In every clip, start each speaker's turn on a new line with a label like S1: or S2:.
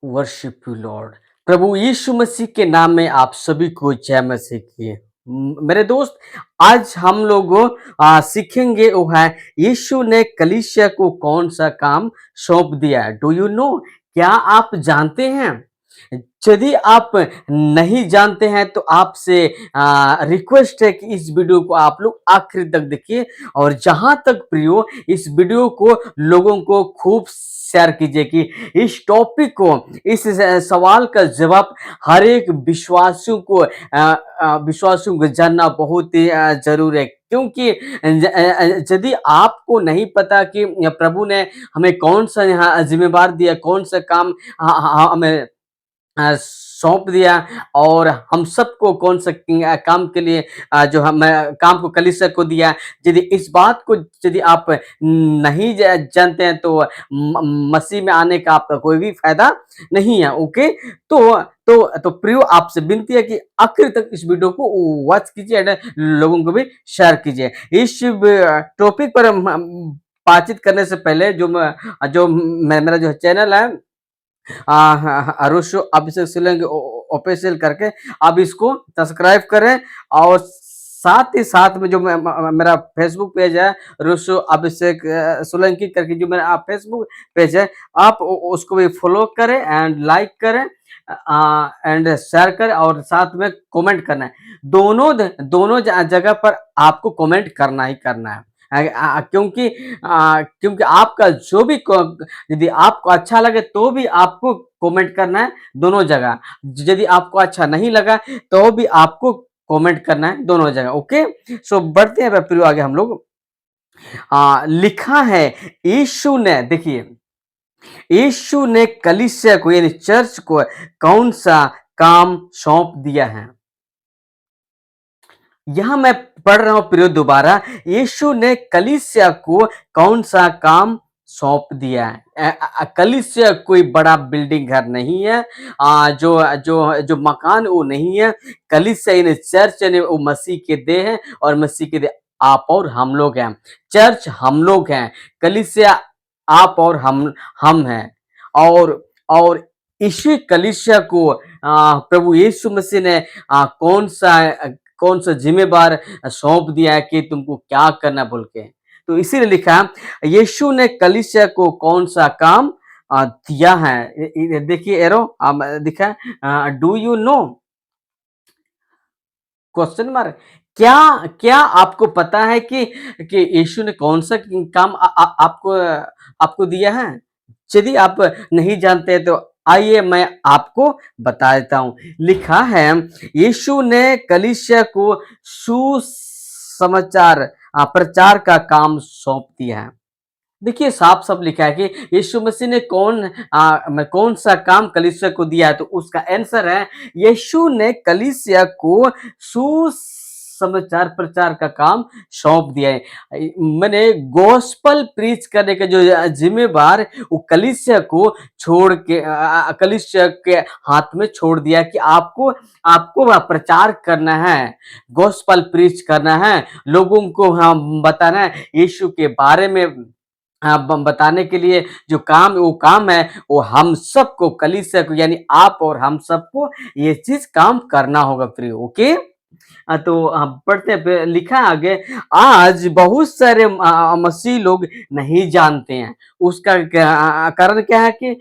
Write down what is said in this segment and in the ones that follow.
S1: Worship you lord. प्रभु यीशु मसीह के नाम में आप सभी को जय मसीह की। मेरे दोस्त, आज हम लोग सीखेंगे वो है यीशु ने कलीसिया को कौन सा काम सौंप दिया है। Do you know? क्या आप जानते हैं? यदि आप नहीं जानते हैं तो आपसे रिक्वेस्ट है कि इस वीडियो को आप लोग आखिर तक देखिए और जहां तक प्रियो इस वीडियो को लोगों को खूब शेयर कीजिए कि इस टॉपिक को, इस सवाल का जवाब हर एक विश्वासियों को जानना बहुत ही जरूरी है, क्योंकि यदि आपको नहीं पता कि प्रभु ने हमें कौन सा यहाँ जिम्मेवार दिया, कौन सा काम हमें सौंप दिया और हम सबको कौन सा काम के लिए जो हम काम को कलीसिया को दिया। यदि इस बात को यदि आप नहीं जानते हैं तो मसीह में आने का आपका कोई भी फायदा नहीं है। ओके, तो प्रियो आपसे विनती है कि आखिर तक इस वीडियो को वॉच कीजिए एंड लोगों को भी शेयर कीजिए। इस टॉपिक पर बातचीत करने से पहले जो मेरा जो चैनल है अरुष अभिषेक सोलंकी ऑफिशियल करके आप इसको सब्सक्राइब करें और साथ ही साथ में जो मेरा फेसबुक पेज है रुशु अभिषेक सोलंकी करके, जो मेरा फेसबुक पेज है आप उसको भी फॉलो करें एंड लाइक करें एंड शेयर करें और साथ में कमेंट करना है। दोनों जगह पर आपको कमेंट करना ही करना है। क्योंकि आपका जो भी यदि आपको अच्छा लगे तो भी आपको कमेंट करना है दोनों जगह। यदि आपको अच्छा नहीं लगा तो भी आपको कमेंट करना है दोनों जगह। ओके, सो बढ़ते हैं फिर आगे हम लोग। लिखा है यीशु ने, देखिए यीशु ने कलीसिया को यानी चर्च को कौन सा काम सौंप दिया है। यहां मैं पढ़ रहा हूं प्रियो दोबारा, यीशु ने कलीसिया को कौन सा काम सौंप दिया है। कलीसिया कोई बड़ा बिल्डिंग घर नहीं है, जो जो जो मकान वो नहीं है। कलीसिया यानी चर्च यानी वो मसीह के देह है और मसीह के देह आप और हम लोग हैं। चर्च हम लोग हैं, कलीसिया आप और हम हैं। और इसी कलीसिया को प्रभु यीशु मसीह ने कौन सा जिम्मेवार सौंप दिया है कि तुमको क्या करना बोल के। तो इसीलिए लिखा यीशु ने कलीसिया को कौन सा काम दिया है। देखिए एरो दिखा, do you know, question mark. क्या क्या आपको पता है कि यीशु ने कौन सा काम आपको दिया है। यदि आप नहीं जानते तो आइए मैं आपको बता देता हूं। लिखा है यीशु ने कलीसिया को सुसमाचार प्रचार का काम सौंप दिया है। देखिए साफ साफ लिखा है कि यीशु मसीह ने कौन सा काम कलीसिया को दिया है, तो उसका आंसर है यीशु ने कलीसिया को सुसमाचार प्रचार का काम सौंप दिया है। मैंने गॉस्पल प्रीच करने का जो जिम्मेवार वो कलीसिया को छोड़ के कलीसिया के हाथ में छोड़ दिया कि आपको आपको प्रचार करना है, गॉस्पल प्रीच करना है, लोगों को हम बताना है यीशु के बारे में। बताने के लिए जो काम वो काम है वो हम सबको कलीसिया को यानी आप और हम सबको ये चीज काम करना होगा फ्री। ओके, तो पढ़ते हैं लिखा आगे, आज बहुत सारे मसीह लोग नहीं जानते हैं। उसका कारण क्या है कि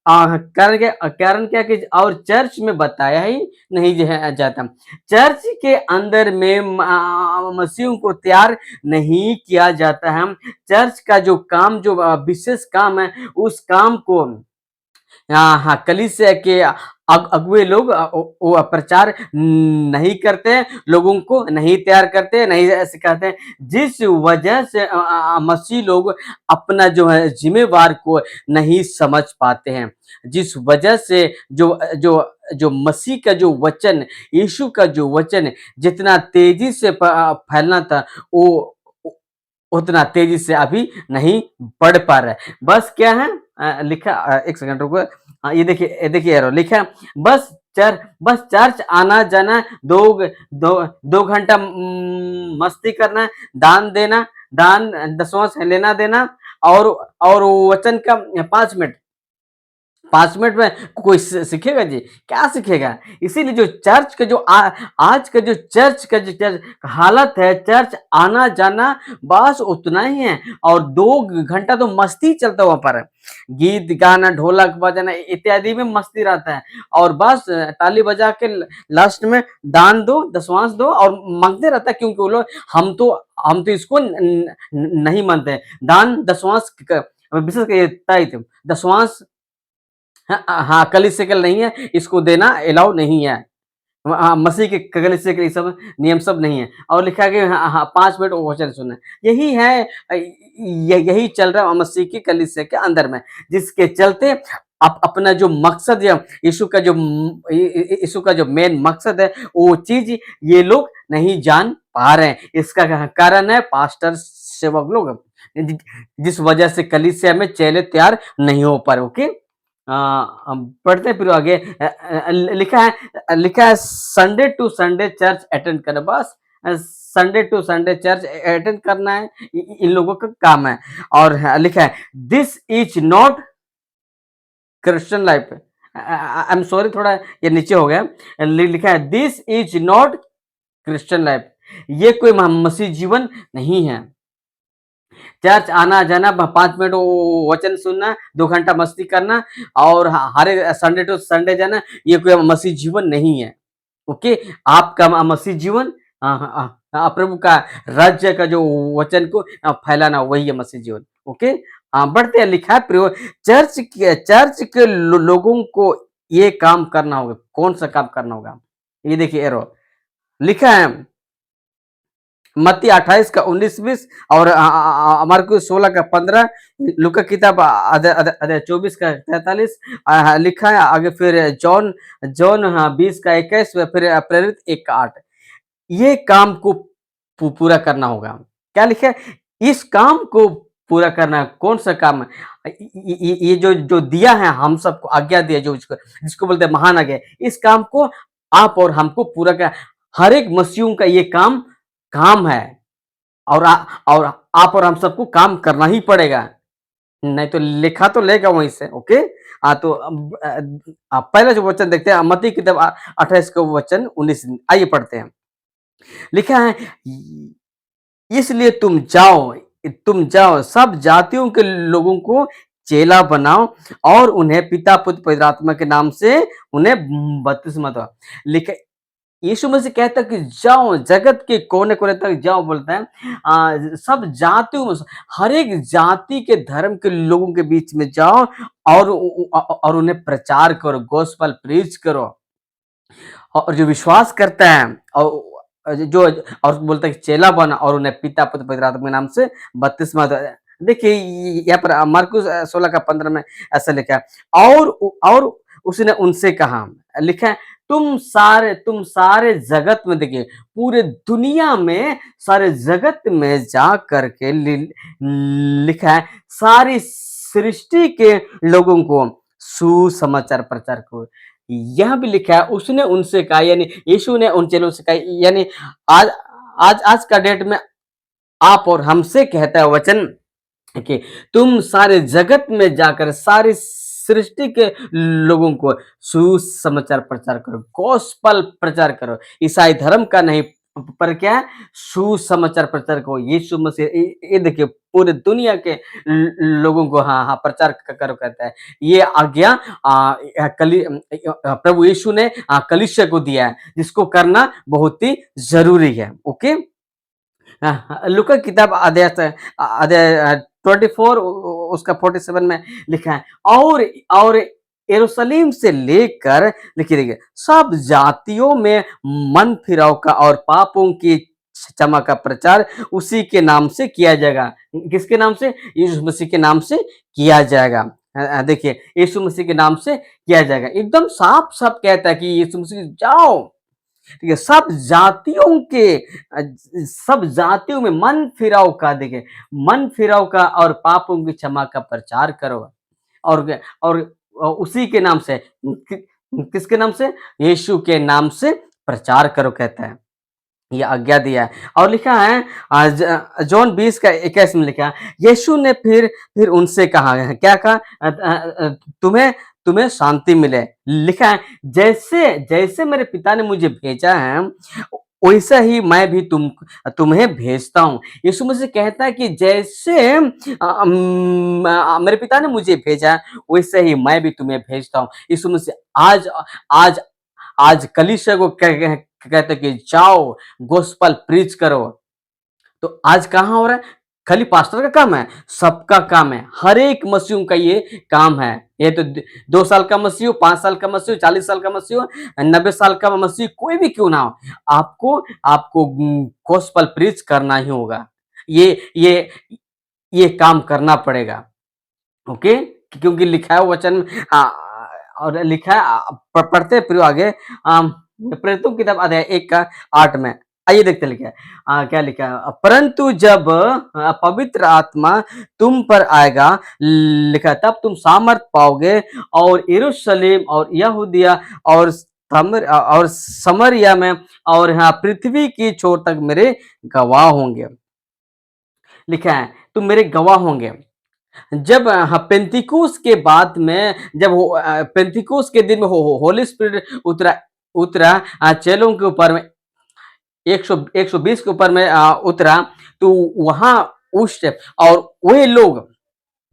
S1: कारण क्या कि और चर्च में बताया ही नहीं जाता। चर्च के अंदर में मसीहों को तैयार नहीं किया जाता है। चर्च का जो काम जो विशेष काम है उस काम को हाँ हाँ कलीसिया के अगुए लोग वो प्रचार नहीं करते, लोगों को नहीं तैयार करते, नहीं सिखाते हैं। जिस वजह से मसीह लोग अपना जो है जिम्मेवार को नहीं समझ पाते हैं, जिस वजह से जो जो जो मसीह का जो वचन, यीशु का जो वचन जितना तेजी से फैलना था वो उतना तेजी से अभी नहीं बढ़ पा रहा है। बस क्या है लिखा, एक सेकंड रुको। ये देखिए एरो लिखा है, बस चर्च आना जाना, दो घंटा मस्ती करना, दान देना, दसवां लेना देना और वचन का 5 मिनट 5 मिनट में कोई सीखेगा जी? क्या सीखेगा? इसीलिए जो चर्च का जो आज का जो चर्च हालत है, चर्च आना-जाना बस उतना ही है और 2 घंटा तो मस्ती चलता है वहाँ पर। गीत गाना, ढोलक बजाना इत्यादि में मस्ती रहता है और बस ताली बजा के लास्ट में दान दो, दशमांश दो और माँगते रहता है क्योंकि वो लोग हम तो इसको नहीं मानते हैं। दान, दशमांश विशेष कर ये तय दशमांश हाँ, कलीसिया नहीं है, इसको देना अलाउ नहीं है। हाँ, मसीह के कलीसिया के ये सब नियम सब नहीं है और लिखा है कि हाँ, 5 मिनट वचन सुनना। यही है यही चल रहा है मसीह की कलीसिया के अंदर में, जिसके चलते अपना जो मकसद है, यीशु का जो मेन मकसद है, वो चीज़ ये लोग नहीं जान पा रहे हैं। इसका कारण है पास्टर, सेवक लोग, जिस वजह से कलीसिया में चेले तैयार नहीं हो पा रहे। ओके? हम पढ़ते हैं फिर आगे लिखा है Sunday to Sunday church attend करना, बस Sunday to Sunday church attend करना है इन लोगों का काम है। और लिखा है this is not Christian life. I am sorry, थोड़ा ये नीचे हो गया। लिखा है this is not Christian life, ये कोई मसीह जीवन नहीं है। चर्च आना जाना, 5 मिनट वचन सुनना, 2 घंटा मस्ती करना और हर संडे टू संडे जाना, ये कोई मसीह जीवन नहीं है। ओके? आपका मसीह जीवन प्रभु का राज्य का जो वचन को फैलाना, वही है मसीह जीवन। ओके? बढ़ते हैं। लिखा है चर्च के लोगों को ये काम करना होगा। कौन सा काम करना होगा? ये देखिए एरो लिखा है मत्ती 28 का 19-20 और मरकुस 16 का 15, लूका किताब अध्याय 24 का 43 लिखा है आगे। फिर जॉन 20 का 21, फिर प्रेरित 1 का 8। ये काम को पूरा करना होगा। क्या लिखा है? इस काम को पूरा करना है। कौन सा काम है? ये जो दिया है हम सबको, आज्ञा दिया जो जिसको बोलते हैं महान आज्ञा, इस काम को आप और हमको पूरा कर, हर एक मसीहों का ये काम है और आप और हम सबको काम करना ही पड़ेगा, नहीं तो लिखा तो लेगा वहीं से। ओके? तो पहला जो वचन देखते हैं मत्ती किताब 28 का वचन 19, आइए पढ़ते हैं। लिखा है इसलिए तुम जाओ सब जातियों के लोगों को चेला बनाओ और उन्हें पिता पुत्र पवित्र आत्मा के नाम से उन्हें बपतिस्मा दो। लिखा यीशु मसीह कहता है कि जाओ जगत के कोने कोने तक जाओ, बोलता है सब जातियों में, हर एक जाति के धर्म के लोगों के बीच में जाओ और उन्हें प्रचार करो, गॉस्पेल प्रीच करो। और जो विश्वास करता है और जो और बोलता है कि चेला बना और उन्हें पिता पुत्र पवित्र आत्मा के नाम से बपतिस्मा दो। देखिए यहाँ पर मरकुस 16 का 15 में ऐसा लिखा है और उसने उनसे कहा, लिखा है तुम सारे जगत में, देखिए पूरे दुनिया में सारे जगत में जा करके लिखा है सारी सृष्टि के लोगों को सुसमाचार प्रचार करो। यह भी लिखा है उसने उनसे कहा, यानी यीशु ने उन चेलों से कहा, यानी आज का डेट में आप और हमसे कहता है वचन कि तुम सारे जगत में जाकर सारी सृष्टि के लोगों को सुसमाचार प्रचार करो, गॉस्पेल प्रचार करो। ईसाई धर्म का नहीं, पर क्या है? सुसमाचार प्रचार करो। यीशु मसीह ये देखिए पूरे दुनिया के लोगों को प्रचार करो कहता है। ये आज्ञा प्रभु यीशु ने कलीसिया को दिया है, जिसको करना बहुत ही जरूरी है। ओके? लूका किताब अध्याय 24 उसका 47 में लिखा है और यरूशलेम से लेकर देखिए सब जातियों में मन फिराव का और पापों की क्षमा का प्रचार उसी के नाम से किया जाएगा। किसके नाम से? यीशु मसीह के नाम से किया जाएगा। देखिए यीशु मसीह के नाम से किया जाएगा। एकदम साफ साफ कहता है कि यीशु मसीह जाओ, ठीक है, सब जातियों में मन फिराव का, देखिए मन फिराव का और पापों की क्षमा का प्रचार करो और उसी के नाम से, किसके नाम से? यीशु के नाम से प्रचार करो कहता है। ये आज्ञा दिया है और लिखा है जॉन 20 का 21 में लिखा है यीशु ने फिर उनसे कहा, क्या कहा? तुम्हें तुम्हें शांति मिले। लिखा है, जैसे जैसे मेरे पिता ने मुझे भेजा है, वैसा ही मैं भी तुम्हें भेजता हूँ। यीशु मसीह कहता है कि जैसे मेरे पिता ने मुझे भेजा है, वैसे ही मैं भी तुम्हें भेजता हूँ। यीशु मसीह आज आज कलीसिया को कहते हैं कि जाओ गोस्पेल प्रीच करो। तो आज कहाँ हो रहा है? खाली पास्टर का काम है? सबका काम है। हर एक मसीह का ये काम है। ये तो 2 साल का मसीह हो, 5 साल का मसीह हो, 40 साल का मसीह हो, 90 साल का मसीह, कोई भी क्यों ना हो, आपको आपको गॉस्पेल प्रीच करना ही होगा। ये ये ये काम करना पड़ेगा। ओके, क्योंकि लिखा है वचन में, और लिखा है, पढ़ते हैं फिर आगे, प्रेरितों की किताब अध्याय 1 का 8 में। आइए देखते हैं लिखा है, क्या लिखा है, परंतु जब पवित्र आत्मा तुम पर आएगा, लिखा है, तब तुम सामर्थ पाओगे और यरूशलेम और यहूदिया और समरिया में और यहाँ पृथ्वी की छोर तक मेरे गवाह होंगे। लिखा है, तुम मेरे गवाह होंगे। जब पेंतिकुस के बाद में, जब पेंतिकुस के दिन में होली स्पिरिट उतरा उतरा चेलों के ऊपर में, 120 के ऊपर में उतरा, तो वहां उस और वे लोग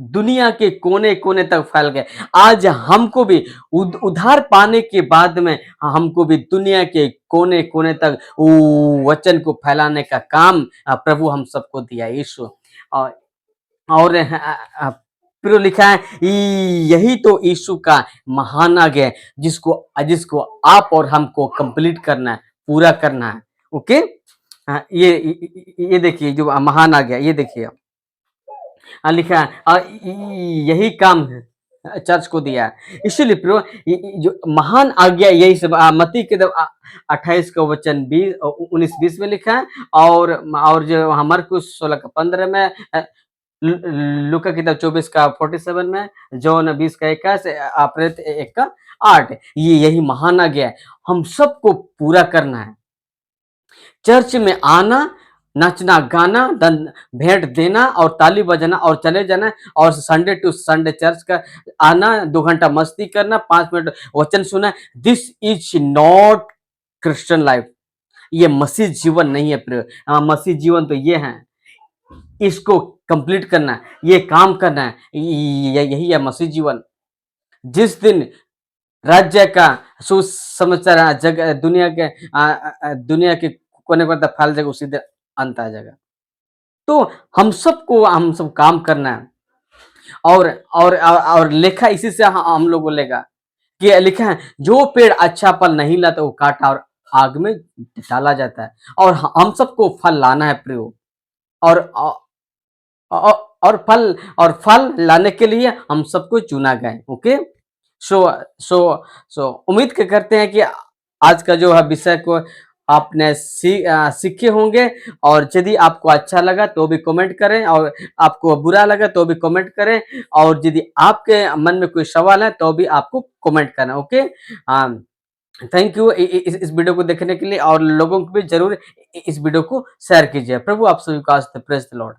S1: दुनिया के कोने कोने तक फैल गए। आज हमको भी उद्धार पाने के बाद में हमको भी दुनिया के कोने कोने तक वचन को फैलाने का काम प्रभु हम सबको दिया, यीशु। और फिर लिखा है, यही तो यीशु का महान आज्ञा है, जिसको जिसको आप और हमको कंप्लीट करना है, पूरा करना है। ओके, ये देखिए जो महान आज्ञा, ये देखिए लिखा है, यही काम है चर्च को दिया है। इसीलिए प्रियो, जो महान आज्ञा यही सब मत्ती के 28 का वचन 19-20 में लिखा है, और जो हमारे कुछ 16 का 15 में, लूका किताब 24 का 47 में, जॉन 20 का 21, प्रेरित 1 का 8। ये यही महान आज्ञा है, हम सबको पूरा करना है। चर्च में आना, नचना गाना, भेंट देना और ताली बजाना और चले जाना, और संडे टू संडे चर्च का आना, 2 घंटा मस्ती करना, 5 मिनट वचन सुना, this is not Christian life. ये मसीह जीवन नहीं है प्रिय। मसीह जीवन तो ये है, इसको कंप्लीट करना है, ये काम करना है, यही है मसीह जीवन। जिस दिन राज्य का सुसमाचार जगह दुनिया के कोने कोने तक फैल जाएगा, उसी दिन अंत आ जाएगा। तो हम सब काम करना है। और लेखा इसी से हम लोग को लेगा कि लिखा है, जो पेड़ अच्छा फल नहीं लाता वो काटा और आग में डाला जाता है। और हम सबको फल लाना है प्रयोग, और फल लाने के लिए हम सबको चुना गया। ओके, सो सो सो उम्मीद करते हैं कि आज का जो है विषय को आपने सीखे होंगे। और यदि आपको अच्छा लगा तो भी कमेंट करें, और आपको बुरा लगा तो भी कमेंट करें, और यदि आपके मन में कोई सवाल है तो भी आपको कमेंट करना। ओके, थैंक यू इस वीडियो को देखने के लिए, और लोगों को भी जरूर इस वीडियो को शेयर कीजिए। प्रभु आप सभी को आज प्रेज द लॉर्ड।